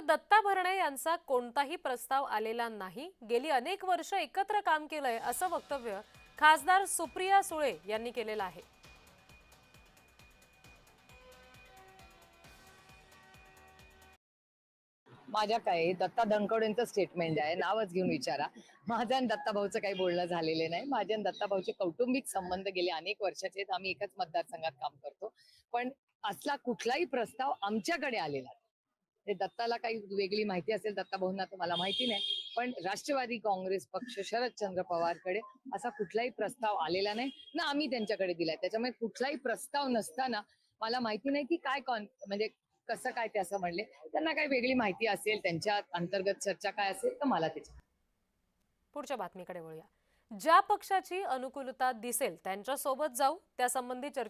दत्ता भरणे यांचा कोणताही प्रस्ताव आलेला नाही। गेली अनेक वर्ष एकत्र काम केलंय असं वक्तव्य खासदार सुप्रिया सुळे यांनी केलेलं आहे। माझ्या काय दत्ता धनकवडेंचं स्टेटमेंट आहे, नावच घेऊन विचारा। माझं आणि दत्ता भाऊचं काही बोलणं झालेलं नाही। माझे आणि दत्ता भाऊचे कौटुंबिक संबंध गेले अनेक वर्षाचे आहेत। आम्ही एकाच मतदारसंघात काम करतो, पण असला कुठलाही प्रस्ताव आमच्याकडे आलेला नाही। ते दत्ताला काही वेगळी माहिती असेल, दत्ता भाऊंना तर मला माहिती नाही, पण राष्ट्रवादी काँग्रेस पक्ष शरदचंद्र पवारकडे असा कुठलाही प्रस्ताव आलेला नाही ना आम्ही त्यांच्याकडे दिलाय। त्याच्यामुळे कुठलाही प्रस्ताव नसताना मला माहिती नाही की काय म्हणजे कसं काय ते असं म्हणले। त्यांना काही वेगळी माहिती असेल, त्यांच्या अंतर्गत चर्चा काय असेल तर मला त्याची। पुढच्या बातमीकडे वळूया। ज्या पक्षाची अनुकूलता दिसेल त्यांच्या सोबत जाऊ, त्यासंबंधी चर्चा